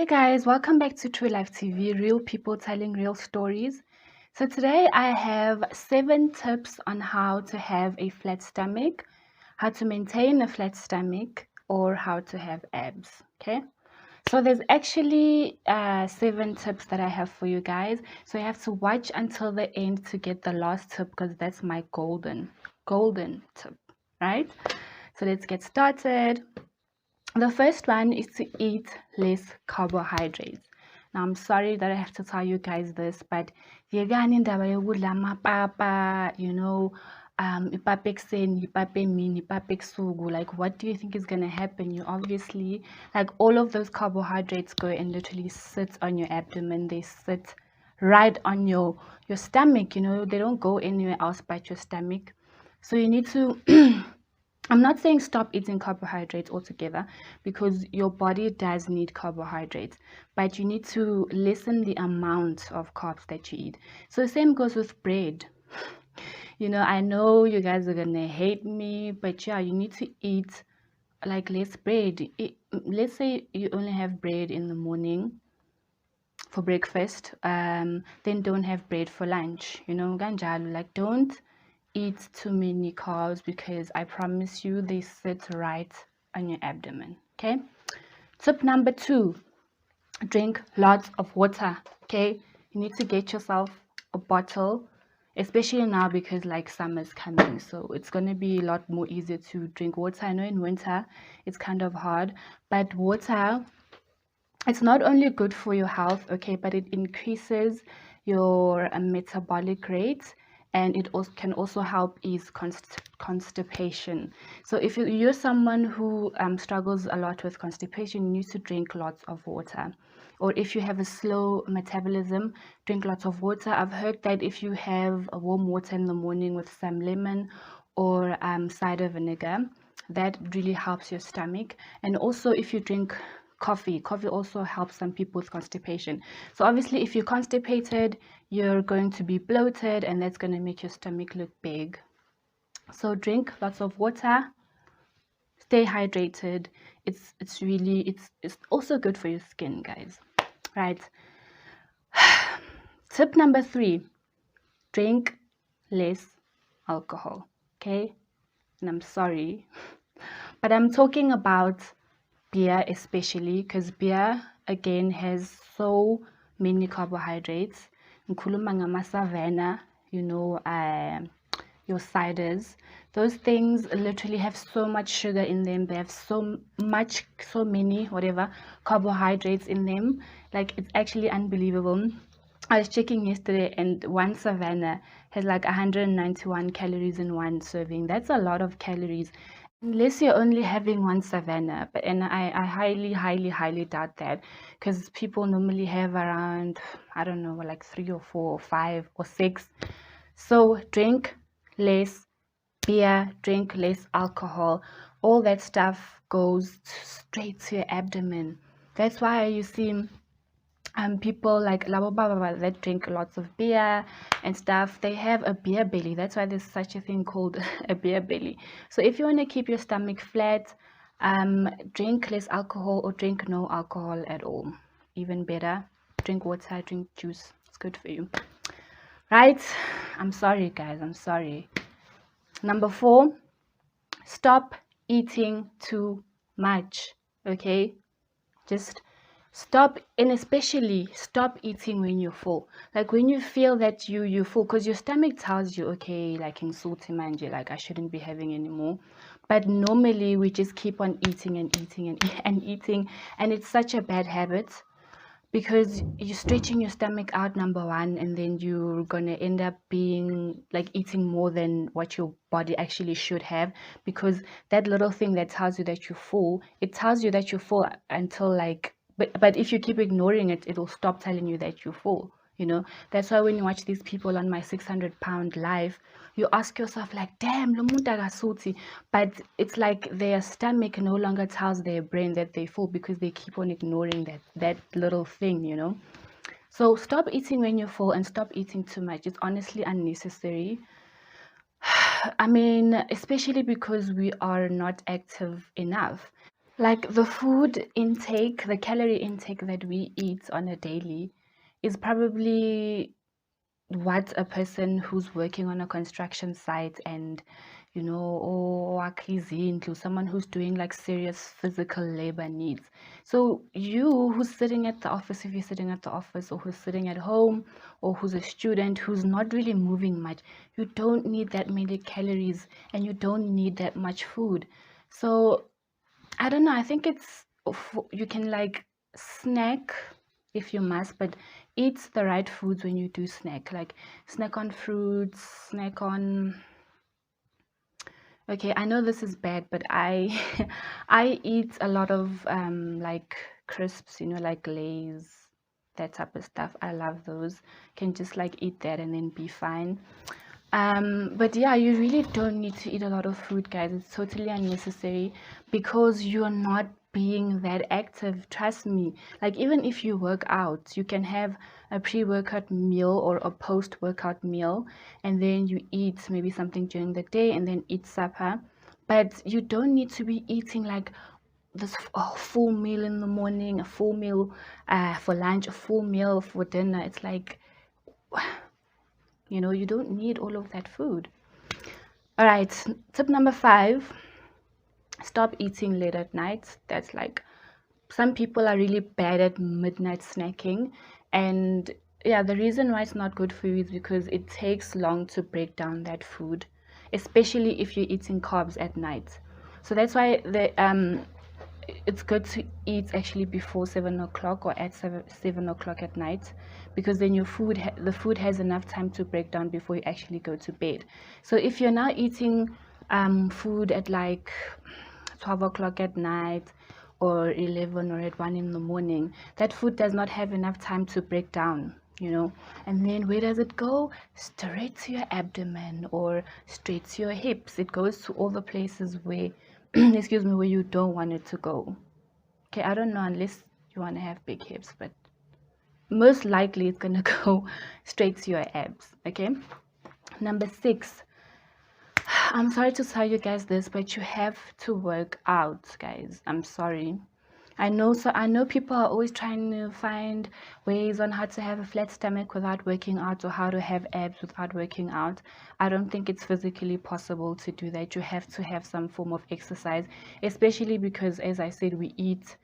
Hey guys, welcome back to True Life TV, real people telling real stories. So today I have 7 tips on how to have a flat stomach, how to maintain a flat stomach, or how to have abs. Okay, so there's actually 7 tips that I have for you guys. So you have to watch until the end to get the last tip because that's my golden tip, right? So let's get started. The first one is to eat less carbohydrates. Now, I'm sorry that I have to tell you guys this, but ipapa, ipapa ekuseni, ipapa emini, ipapa ebusuku, like what do you think is going to happen? You obviously, like all of those carbohydrates go and literally sit on your abdomen. They sit right on your stomach, they don't go anywhere else but your stomach. So you need to I'm not saying stop eating carbohydrates altogether because your body does need carbohydrates, but you need to lessen the amount of carbs that you eat. So the same goes with bread. I know you guys are gonna hate me, but yeah, you need to eat like less bread. Let's say you only have bread in the morning for breakfast, then don't have bread for lunch. Ganjalo, like don't eat too many carbs because I promise you they sit right on your abdomen. Okay, tip number 2, drink lots of water. Okay, you need to get yourself a bottle, especially now because like summer's coming, so it's going to be a lot more easier to drink water. I know in winter it's kind of hard, but water, it's not only good for your health, okay, but it increases your metabolic rate, and it also can also help ease constipation. So if you're someone who struggles a lot with constipation, you need to drink lots of water. Or if you have a slow metabolism, drink lots of water. I've heard that if you have a warm water in the morning with some lemon or cider vinegar, that really helps your stomach. And also if you drink coffee also helps some people with constipation. So obviously if you're constipated, you're going to be bloated, and that's going to make your stomach look big. So drink lots of water, stay hydrated. It's also good for your skin, guys, right? Tip number 3, drink less alcohol. Okay, and I'm sorry but I'm talking about beer, especially because beer again has so many carbohydrates. Ngikhuluma ngama-Savannah, your ciders. Those things literally have so much sugar in them. They have so many whatever carbohydrates in them. Like, it's actually unbelievable. I was checking yesterday, and one Savannah has like 191 calories in one serving. That's a lot of calories. Unless you're only having one Savannah, and I highly doubt that, because people normally have around, I don't know, like 3 or 4 or 5 or 6. So drink less beer, drink less alcohol. All that stuff goes straight to your abdomen. That's why you see people like labo baba that drink lots of beer and stuff, they have a beer belly. That's why there's such a thing called a beer belly. So if you want to keep your stomach flat, drink less alcohol or drink no alcohol at all. Even better, drink water, drink juice. It's good for you, right? I'm sorry guys, I'm sorry. Number 4, stop eating too much. Okay, just stop, and especially stop eating when you're full. Like when you feel that you're full, because your stomach tells you, okay, like in salty manje, like I shouldn't be having anymore. But normally we just keep on eating and eating and eating, and it's such a bad habit because you're stretching your stomach out, number 1, and then you're gonna end up being like eating more than what your body actually should have, because that little thing that tells you that you're full, it tells you that you're full until like, but if you keep ignoring it, it'll stop telling you that you're full. That's why when you watch these people on my 600-pound life, you ask yourself like, damn, lo muntu akasuthi. But it's like their stomach no longer tells their brain that they're full because they keep on ignoring that little thing. So stop eating when you're full and stop eating too much. It's honestly unnecessary. I mean, especially because we are not active enough. Like the food intake, the calorie intake that we eat on a daily is probably what a person who's working on a construction site and or a cuisine to someone who's doing like serious physical labor needs. So you who's sitting at the office, if you're sitting at the office, or who's sitting at home, or who's a student who's not really moving much, you don't need that many calories and you don't need that much food. So I don't know. I think you can like snack if you must, but eat the right foods when you do snack. Like snack on fruits, snack on. Okay, I know this is bad, but I I eat a lot of like crisps, like Lay's, that type of stuff. I love those. Can just like eat that and then be fine. But yeah, you really don't need to eat a lot of food, guys. It's totally unnecessary because you're not being that active. Trust me. Like, even if you work out, you can have a pre-workout meal or a post-workout meal, and then you eat maybe something during the day and then eat supper. But you don't need to be eating like this full meal in the morning, a full meal for lunch, a full meal for dinner. It's like, you don't need all of that food. All right, tip number 5, stop eating late at night. That's like, some people are really bad at midnight snacking, and yeah, the reason why it's not good for you is because it takes long to break down that food, especially if you're eating carbs at night. So that's why it's good to eat actually before 7 o'clock or at 7 o'clock at night, because then your the food has enough time to break down before you actually go to bed. So if you're now eating food at like 12 o'clock at night or 11 or at 1 in the morning, that food does not have enough time to break down, and then where does it go? Straight to your abdomen or straight to your hips. It goes to all the places where excuse me, where you don't want it to go. Okay, I don't know, unless you want to have big hips, but most likely it's gonna go straight to your abs. Okay, number 6, I'm sorry to tell you guys this, but you have to work out, guys. I'm sorry. I know people are always trying to find ways on how to have a flat stomach without working out, or how to have abs without working out. I don't think it's physically possible to do that. You have to have some form of exercise, especially because, as I said, we eat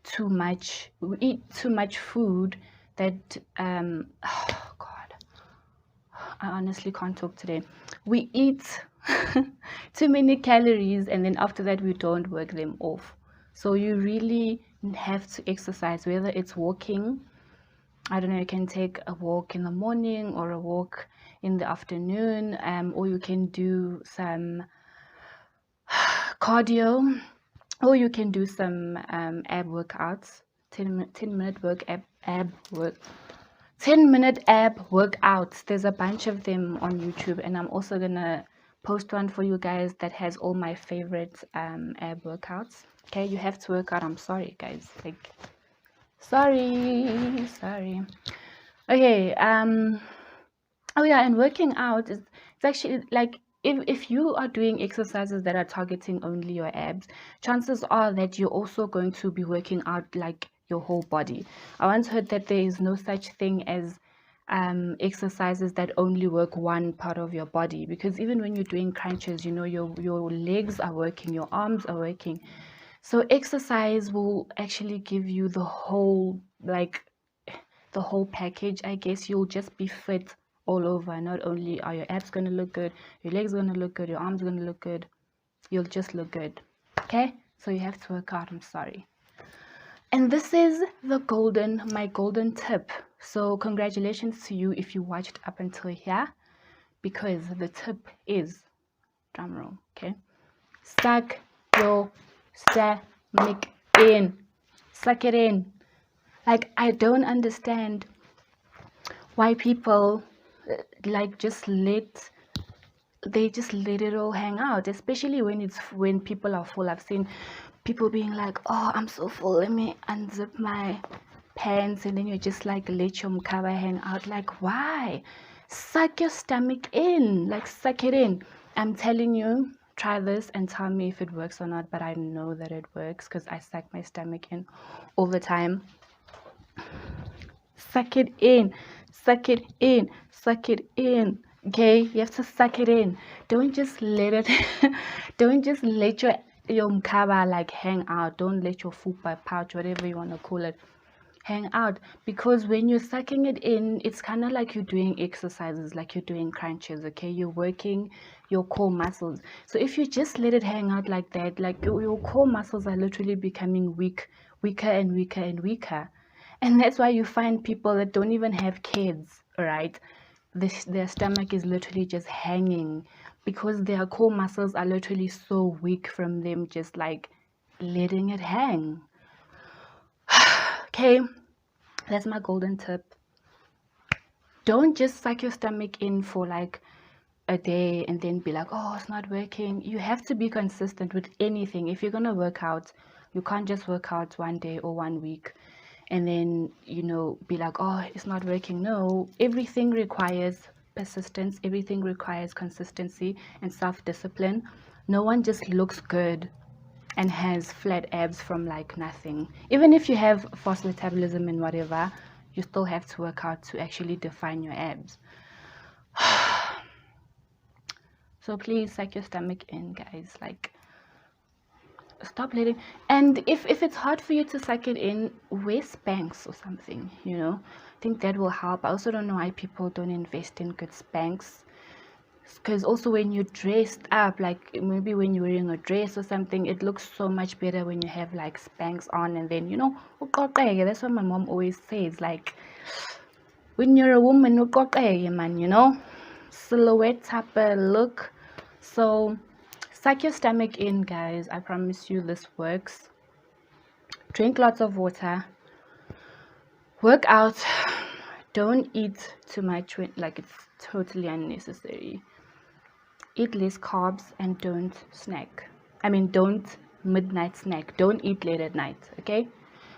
too much food that oh God, I honestly can't talk today. We eat too many calories, and then after that we don't work them off. So you really have to exercise, whether it's walking. I don't know, you can take a walk in the morning or a walk in the afternoon, or you can do some cardio, or you can do some ab workouts, 10-minute work ab work 10-minute ab workouts. There's a bunch of them on YouTube, and I'm also gonna post one for you guys that has all my favorite ab workouts. Okay, you have to work out. I'm sorry, guys. Like, sorry. Okay. Oh yeah, and working out it's actually like, if you are doing exercises that are targeting only your abs, chances are that you're also going to be working out like your whole body. I once heard that there is no such thing as exercises that only work one part of your body, because even when you're doing crunches, your legs are working, your arms are working. So exercise will actually give you the whole package, I guess. You'll just be fit all over. Not only are your abs gonna look good, your legs gonna look good, your arms gonna look good, you'll just look good. Okay, so you have to work out. I'm sorry. And this is my golden tip. So congratulations to you if you watched up until here, because the tip is, drum roll, okay, suck your stomach in. Suck it in. Like, I don't understand why people like just let it all hang out, especially when people are full. I've seen people being like, oh, I'm so full, let me unzip my pants, and then you just like let your cover hang out. Like, why? Suck your stomach in. Like, suck it in. I'm telling you, try this and tell me if it works or not, but I know that it works because I suck my stomach in all the time. Suck it in, suck it in, suck it in. Okay, you have to suck it in. Don't just let it don't just let your mkaba like hang out. Don't let your fupa pouch, whatever you want to call it, hang out, because when you're sucking it in, it's kind of like you're doing exercises, like you're doing crunches. Okay, you're working your core muscles. So if you just let it hang out like that, like your core muscles are literally becoming weaker and weaker and weaker. And that's why you find people that don't even have kids, right? Their stomach is literally just hanging because their core muscles are literally so weak from them just like letting it hang. Okay, that's my golden tip. Don't just suck your stomach in for like a day and then be like, oh, it's not working. You have to be consistent with anything. If you're gonna work out, you can't just work out one day or 1 week and then, you know, be like, oh, it's not working. No, everything requires persistence. Everything requires consistency and self-discipline. No one just looks good and has flat abs from like nothing. Even if you have fast metabolism and whatever, you still have to work out to actually define your abs. So please suck your stomach in, guys. Like, stop letting, and if it's hard for you to suck it in, wear Spanx or something, you know. I think that will help. I also don't know why people don't invest in good Spanx, because also when you're dressed up, like maybe when you're wearing a dress or something, it looks so much better when you have like Spanx on. And then, you know, that's what my mom always says, like, when you're a woman, man, you know, silhouette type of look. So suck your stomach in, guys. I promise you this works. Drink lots of water. Work out. Don't eat too much, like it's totally unnecessary. Eat less carbs and don't snack. Don't midnight snack. Don't eat late at night, okay?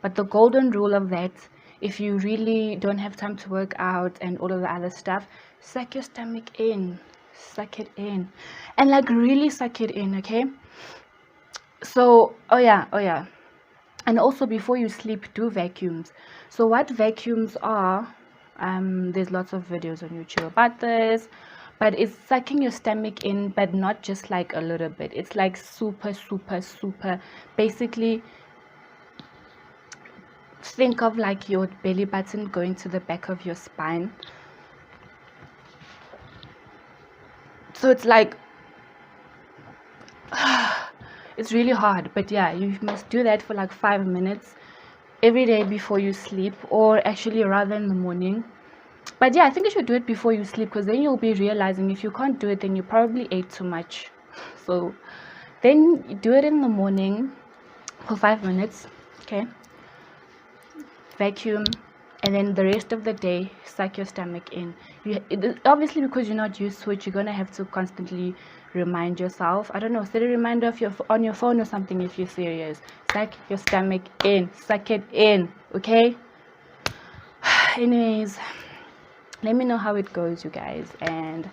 But the golden rule of that, if you really don't have time to work out and all of the other stuff, suck your stomach in. Suck it in. And like really suck it in, okay? So, oh yeah. And also before you sleep, do vacuums. So what vacuums are, there's lots of videos on YouTube about this, but it's sucking your stomach in, but not just like a little bit. It's like super, basically think of like your belly button going to the back of your spine. So it's like, it's really hard, but yeah, you must do that for like 5 minutes every day before you sleep, or actually rather in the morning. But yeah, I think you should do it before you sleep, because then you'll be realizing if you can't do it, then you probably ate too much. So then you do it in the morning for 5 minutes, okay? Vacuum, and then the rest of the day suck your stomach in. Obviously, because you're not used to it, you're gonna have to constantly remind yourself. I don't know, set a reminder on your phone or something if you're serious. Suck your stomach in. Suck it in, okay? Anyways, let me know how it goes, you guys, and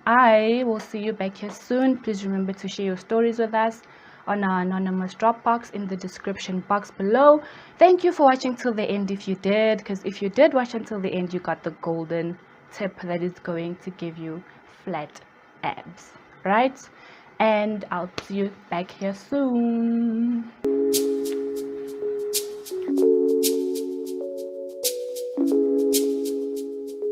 I will see you back here soon. Please remember to share your stories with us on our anonymous Dropbox in the description box below. Thank you for watching till the end if you did, because if you did watch until the end, you got the golden tip that is going to give you flat abs, right? And I'll see you back here soon.